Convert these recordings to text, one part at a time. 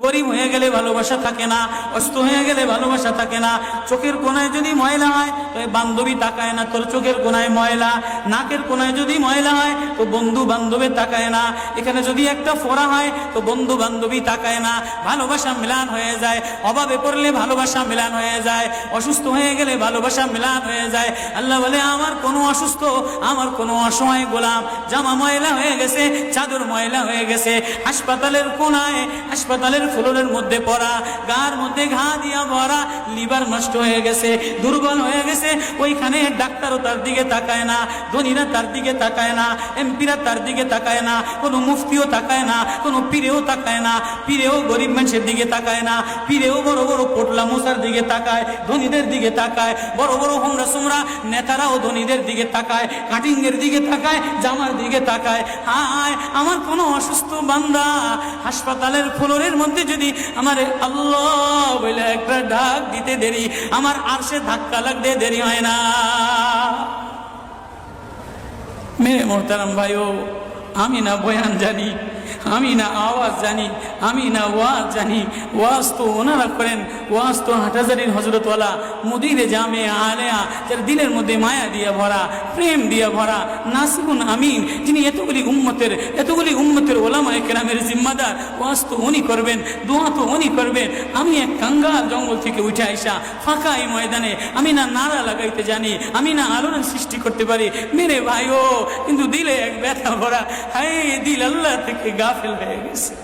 গরিব হয়ে গেলে ভালোবাসা থাকে না, অস্ত হয়ে গেলে ভালোবাসা থাকে না। চোখের কোনায় যদি ময়লা হয় তো বান্ধবী তাকায় না তোর চোখের কোনায় ময়লা, নাকের কোনায় যদি ময়লা হয় তো বন্ধু বান্ধবী তাকায় না, এখানে যদি একটা ফোড়া হয় তো বন্ধু বান্ধবী তাকায় না। ভালোবাসা মিলান হয়ে যায়, অভাবে পড়লে ভালোবাসা মিলান হয়ে যায়, অসুস্থ হয়ে গেলে ভালোবাসা মিলান হয়ে যায়। আল্লাহ বলে আমার কোনো অসুস্থ, আমার কোনো অসহায় গোলাম জামা ময়লা হয়ে গেছে, চাদর ময়লা হয়ে গেছে, হাসপাতালের কোনায় হাসপাতালের ফ্লোরের মধ্যে পড়া, গার মধ্যে ঘা দিয়া ভরা, লিভার নষ্ট হয়ে গেছে, দুর্বল হয়ে গেছে, ওইখানে ডাক্তারও তার দিকে তাকায় না, ধনীরা তার দিকে তাকায় না, এমপিরা তার দিকে তাকায় না, কোনো মুফতিও তাকায় না, কোনো পীরেও তাকায় না, পীরেও গরিব মানুষের দিকে তাকায় না, পীরেও বড় বড় পোটলা মশার দিকে তাকায়, ধনীদের দিকে তাকায়, বড় বড় হোমরা সোমরা নেতারাও ধনীদের দিকে তাকায়, কাটিংয়ের দিকে তাকায়, জামার দিকে তাকায়। হায় আমার কোনো অসুস্থ বান্দা হাসপাতালের ফ্লোরের মধ্যে যদি আমার আল্লাহ বলে একটা ডাক দিতে দেরি, আমার আরশে ধাক্কা লাগতে দেরি হয় না। মেরে মোহতারাম ভাইও, আমি না বয়ান জানি, আমি না আওয়াজ জানি, আমি না ওয়াজ জানি, ওয়াজ তো ওনারা করেন, ওয়াজ তো হাটহাজারির হজরতওয়ালা মুদিরে জামে আলেয়া, যার দিলের মধ্যে মায়া দিয়ে ভরা, প্রেম দিয়ে ভরা, নাসিকুন আমিন, যিনি এতগুলি উম্মতের ওলামায়ে কেরামের জিম্মাদার, ওয়াজ তো উনি করবেন, দোয়া তো উনি করবেন। আমি এক কাঙ্গাল জঙ্গল থেকে উঠে আইসা ফাঁকা এই ময়দানে আমি না নারা লাগাইতে জানি, আমি না আলোড়ন সৃষ্টি করতে পারি মেরে ভাইও, কিন্তু দিলে এক ব্যথা ভরা। হায় দিল আল্লাহ থেকে গাফিল হয়ে গেছে,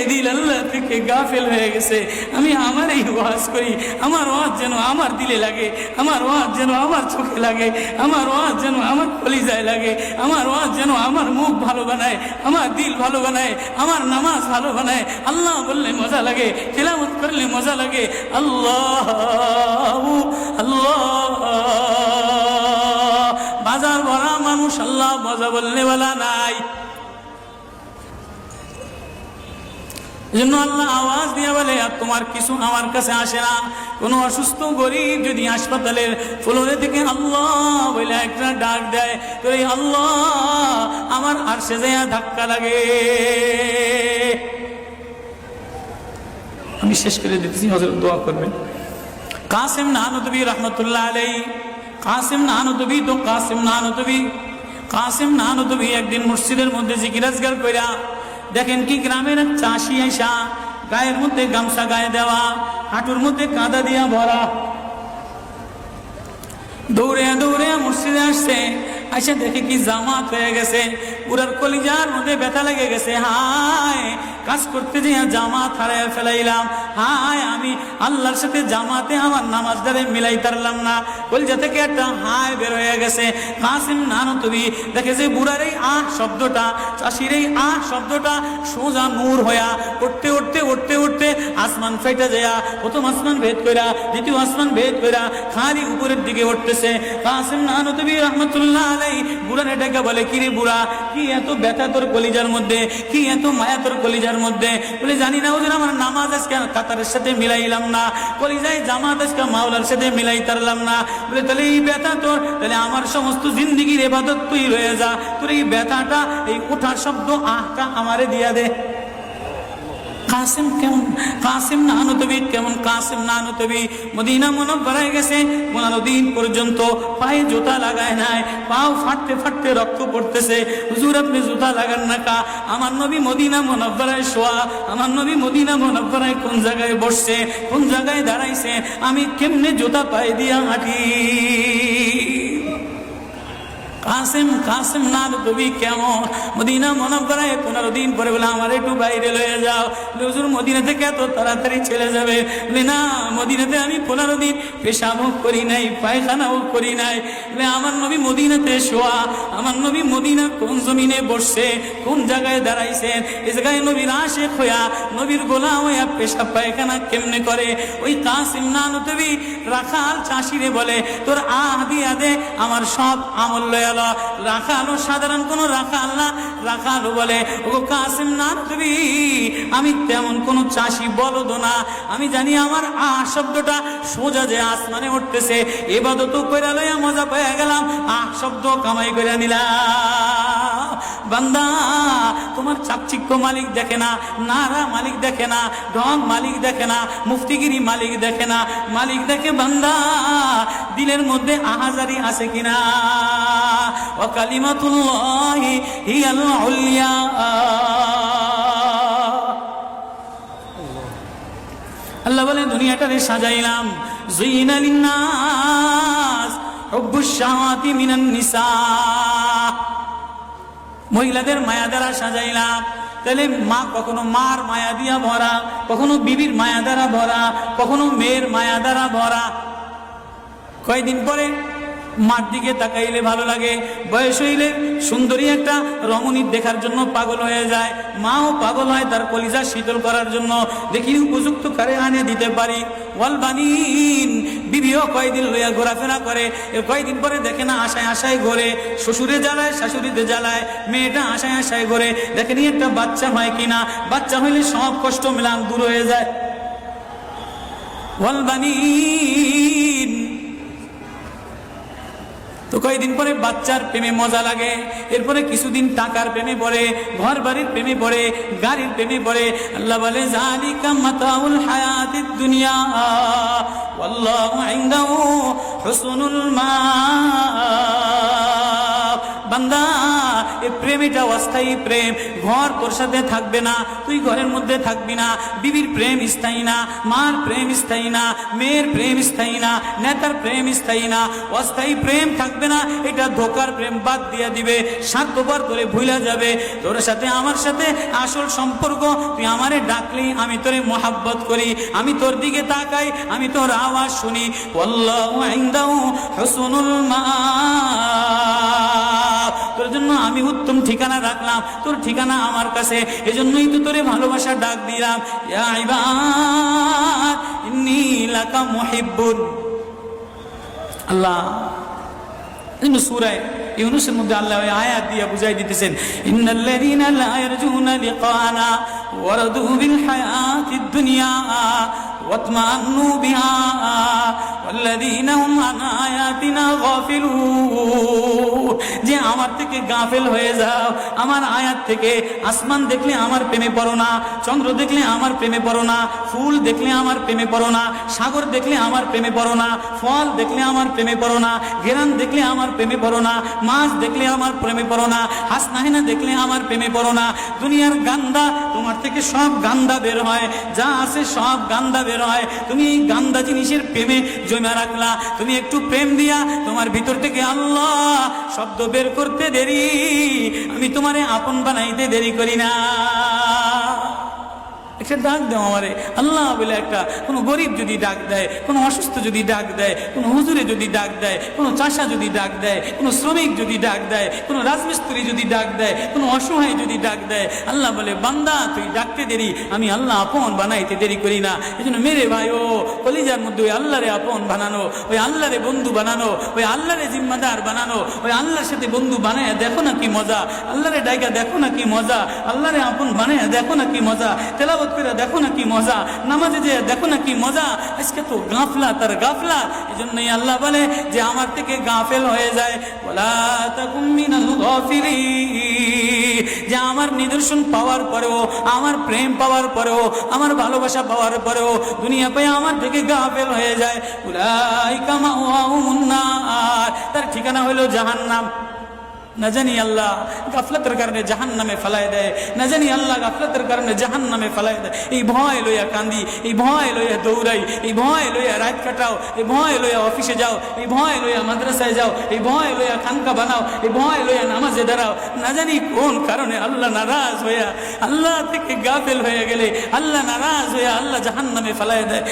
দিল আল্লাহ থেকে গাফিল হয়ে গেছে। আমি আমার এই ওয়াজ করি, আমার ওয়াজ যেন আমার দিলে লাগে, আমার ওয়াজ যেন আমার চোখে লাগে, আমার ওয়াজ যেন আমার কলিজায় লাগে, আমার ওয়াজ যেন আমার মুখ ভালো বানায়, আমার দিল ভালো বানায়, আমার নামাজ ভালো বানায়। আল্লাহ বললে মজা লাগে, তেলাওয়াত করলে মজা লাগে। আল্লাহ আল্লাহ, বাজার ভরা মানুষ, আল্লাহ মজা বললে বলা নাই। জন্য আল্লাহ আওয়াজ দিয়ে বলে আর তোমার কিছু আমার কাছে আসে না। কোনো অসুস্থ গরিব যদি হাসপাতালের ফ্লোরে থেকে আল্লাহ বলে একটা ডাক দেয়, তো এই আল্লাহ আমার আরশে যায় ধাক্কা লাগে। আমি শেষ করে দিতেছি, হযরত দোয়া করবেন। কাসিম নানুতুবি রহমতুল্লাহ আলাইহি, কাসিম নানুতুবি তো কাসিম নানুতুবি একদিন মসজিদের মধ্যে জিকির আজকার কইরা দেখেন কি গ্রামের চাষি আইসা গায়ের মধ্যে গামছা গায়ে দেওয়া, হাঁটুর মধ্যে কাদা দিয়া ভরা, দৌড়ে দৌড়ে মসজিদে আসছে। আইসা দেখে কি জামাত হয়ে গেছে, পুরার কলিজার মধ্যে ব্যথা লেগে গেছে। হায় কাজ করতে যে জামাত হারায় ফেলাইলাম, হায় আমি আল্লাহর সাথে জামাতে আমার নামাজদারে মিলাই তারলাম না। কলিজা থেকে একটা হায় বের হয়ে গেছে। কাসিম নানুতুবি দেখে যে বুড়ার এই আহ শব্দটা, চাষির এই আহ শব্দটা সোজা নূর হইয়া উঠতে উঠতে উঠতে উঠতে আসমান ফাইটা যায়, প্রথম আসমান ভেদ কইরা দ্বিতীয় আসমান ভেদ কইরা খালি উপরের দিকে উঠতেছে। কাসিম নানুতুবি রহমতুল্লাহ আলাইহি বুড়ার এটাকে বলে, কিরে বুড়া, কি এত ব্যথা তোর কলিজার মধ্যে, কি এত মায়া তোর কলিজার মধ্যে? বলে জানি না হুজুর, আমার নামাজ আজকে কাতারের সাথে মিলাইলাম না, কলিজায় জামাত আজকে মাওলার সাথে মিলাই তারলাম না। বলে তাহলে এই ব্যথা তোর, তাহলে আমার সমস্ত জিন্দিগির ইবাদত তুই রয়ে যা, তোর এই ব্যথাটা, এই ওঠার শব্দ আহটা আমারে দিয়া দে। কাসিম কেমন, কাসিম নানুতুবি কেমন, কাসিম নানুতুবি মদিনা মুনাওয়ারায় গেছে, 15 দিন পর্যন্ত পায়ে জুতা লাগায় নাই, পাও ফাটতে ফাটতে রক্ত পড়তেছে। হুজুর আপনি জুতা লাগান না কা? আমার নবী মদিনা মুনাওয়ারায় শোয়া, আমার নবী মদিনা মুনাওয়ারায় কোন জায়গায় বসছে, কোন জায়গায় দাঁড়াইছে, আমি কেমনে জুতা পায়ে দিয়া হাঁটি? কাসিম নানুতুবি কেমন মদিনা মুনাওয়ারায় 15 দিন পরে বলে আমার একটু বাইরে লয়ে যাও। হুজুর মদিনা থেকে এত তাড়াতাড়ি চলে যাবে? বলে না, মদিনাতে আমি 15 দিন পেশাবও করি নাই, পায়খানাও করি নাই। বলে আমার নবী মদিনাতে শোয়া, আমার নবী মদিনা কোন জমিনে বসছে, কোন জায়গায় দাঁড়াইছেন, এই জায়গায় নবীর আশিক হইয়া, নবীর গোলাম হইয়া পেশাব পায়খানা কেমনে করে? ওই কাসিম নানুতুবি রাখাল চাষিরে বলে, তোর আহ দিয়া দে, আমার সব আমল লয়া। রাখালো সাধারণ কোন রাখাল না, রাখালো বলে ও কাসিম নানুতুবি আমি তেমন কোন চাষি বলদ না, আমি জানি আমার আহ শব্দটা সোজা যে আসমানে উঠতেছে, ইবাদত কইরা লইয়া মজা পেয়ে গেলাম, আহ শব্দ কামাই করে নিলাম। বান্দা তোমার চাকচিক্য মালিক দেখে না, নারা মালিক দেখে না, ঢং মালিক দেখে না, মুফতিগিরি মালিক দেখে না, মালিক দেখে বান্দা দিলের মধ্যে আহাজারি আছে কিনা। ওয়া কালিমাতুল্লাহি হিয়াল উলিয়া। আল্লাহ বলেন দুনিয়াটারে সাজাইলাম, যুইনা লিন্নাস হুব্বুশ শাহাওয়াতি মিনান নিসা, মহিলাদের মায়া দ্বারা সাজাইলাম। তাহলে মা কখনো মার মায়া দিয়া ভরা, কখনো বিবির মায়া দ্বারা ভরা, কখনো মেয়ের মায়া দ্বারা ভরা। কয়েকদিন পরে মার দিকে তাকাইলে ভালো লাগে, বয়স হইলে সুন্দরী একটা রমণী দেখার জন্য পাগল হয়ে যায়, মাও পাগল হয় তার কলিজা শীতল করার জন্য, দেখি উপযুক্ত কারে আনে দিতে পারি। ওয়াল বানিন, বিবিও কয়েকদিন লইয়া ঘোরাফেরা করে, কয়েকদিন পরে দেখে না আশায় আশায় ঘোরে, শ্বশুরে জ্বালায় শাশুড়িতে জ্বালায়, মেয়েটা আশায় আশায় ঘোরে, দেখেনি একটা বাচ্চা হয় কিনা, বাচ্চা হইলে সব কষ্ট মিলাম দূর হয়ে যায়। ওয়াল বানিন, তো কয়েকদিন পরে বাচ্চার প্রেমে মজা লাগে, এরপরে কিছুদিন টাকার প্রেমে পড়ে, ঘর বাড়ির প্রেমে পড়ে, গাড়ির প্রেমে পড়ে। আল্লাহ বলে যালিকা মাতাউল হায়াতিদ দুনিয়া ওয়াল্লাহু ইনদাহু হুসনুল মাআব। বান্দা এই প্রেম এটা অস্থায়ী প্রেম, ঘর তোর সাথে থাকবে না, তুই ঘরের মধ্যে থাকবি না, বিবির প্রেম স্থায়ী না, মার প্রেম স্থায়ী না, মেয়ের প্রেম স্থায়ী না, নেতার প্রেম স্থায়ী না, অস্থায়ী প্রেম থাকবে না। এটা ধোকার প্রেম বাদ দিয়ে দিবে, স্বার্থপর করে ভুলে যাবে। তোর সাথে আমার সাথে আসল সম্পর্ক, তুই আমারে ডাকলি আমি তোরে মোহাব্বত করি, আমি তোর দিকে তাকাই, আমি তোর আওয়াজ শুনি। আল্লাহু ইনদাহু হুসনুল মাআব, তোর জন্য আমি উত্তম ঠিকানা রাখলাম, তোর ঠিকানা আমার কাছে, এজন্যই তো তোরে ভালোবাসা ডাক দিলাম। ইয়া ইবাদ ইন্নী লাকা মুহিব্বুন। আল্লাহ সূরা ইউনূসের মধ্যে আল্লাহ ওই আয়াত দিয়ে বুঝাই দিতেছেন, ইন্নাল্লাযীনা লা ইয়ারজুনা লিকানা ওয়ারাদু বিল হায়াতিদ দুনিয়া ওয়াতমান্নু বিহা ওয়াল্লাযীনা হুম আন আয়াতিনা গাফিলুন। যে আমার থেকে গাফেল হয়ে যাও, আমার আয়াত থেকে। আসমান দেখলে আমার প্রেমে পড়ো না, চন্দ্র দেখলে আমার প্রেমে পড়ো না, ফুল দেখলে আমার প্রেমে পড়ো না, সাগর দেখলে আমার প্রেমে পড়ো না, ফল দেখলে আমার প্রেমে পড়ো না, ঘেরান দেখলে আমার প্রেমে পড়ো না, মাছ দেখলে আমার প্রেমে পড়ো না, হাসনাহিনা দেখলে আমার প্রেমে পড়ো না। দুনিয়ার গান্দা, তোমার থেকে সব গান্দা বের হয়, যা আছে সব গান্দা বের হয়। তুমি এই গান্দা জিনিসের প্রেমে জমা রাখলা, তুমি একটু প্রেম দিয়া তোমার ভিতর থেকে আল্লাহ শব্দ বের করতে দেরি, আমি তোমারে আপন বানাইতে দেরি করি না। একটা ডাক দাও আমারে আল্লাহ বলে, একটা কোনো গরিব যদি ডাক দেয়, কোনো অসুস্থ যদি ডাক দেয়, কোনো হুজুরে যদি ডাক দেয়, কোনো চাষা যদি ডাক দেয়, কোনো শ্রমিক যদি ডাক দেয়, কোনো রাজমিস্ত্রি যদি ডাক দেয়, কোনো অসহায় যদি ডাক দেয়, আল্লাহ বলে বান্দা তুই ডাকতে দেরি, আমি আল্লাহ আপন বানাইতে দেরি করি না। এই জন্য মেরে ভাই ও কলিজার মধ্যে ওই আল্লাহরে আপন বানানো, ওই আল্লাহরে বন্ধু বানানো, ওই আল্লাহরে জিম্মাদার বানানো, ওই আল্লাহর সাথে বন্ধু বানায় দেখো না কি মজা, আল্লাহরে ডাইকা দেখো না কি মজা, আল্লাহরে আপন বানায় দেখো না কি মজা, তেলাওয়াত করে দেখো না কি মজা, নামাজে যে দেখো না কি মজা। আজকে তো গাফলা তার গাফলা, এই জন্যই আল্লাহ বলে যে আমার থেকে গাফেল হয়ে যায়, ওয়ালা তাকুম মিনাল গাফিলিন। যে আমার নিদর্শন পাওয়ার পরেও, আমার প্রেম পাওয়ার পরেও, আমার ভালোবাসা পাওয়ার পরেও দুনিয়া পেয়ে আমার থেকে গাফেল হয়ে যায়, উলাইকা মাওয়াহুমুন নার, তার ঠিকানা হলো জাহান্নাম। না জানি আল্লাহ গাফলতের কারণে জাহান্নামে ফেলায় দেয়, না জানি আল্লাহ গাফলতের কারণে জাহান্নামে ফেলায় দেয়। এই ভয় লইয়া কান্দি, এই ভয় লইয়া দৌড়াই, এই ভয় লইয়া রাত কাটাও, এই ভয় লইয়া অফিসে যাও, এই ভয় লইয়া মাদ্রাসায় যাও, এই ভয় লইয়া খানকা বানাও, এই ভয় লইয়া নামাজে দাঁড়াও। না জানি কোন কারণে আল্লাহ নারাজ হইয়া, আল্লাহ থেকে গাফেল হয়ে গেলে আল্লাহ নারাজ হইয়া আল্লাহ জাহান্নামে ফেলায় দেয়।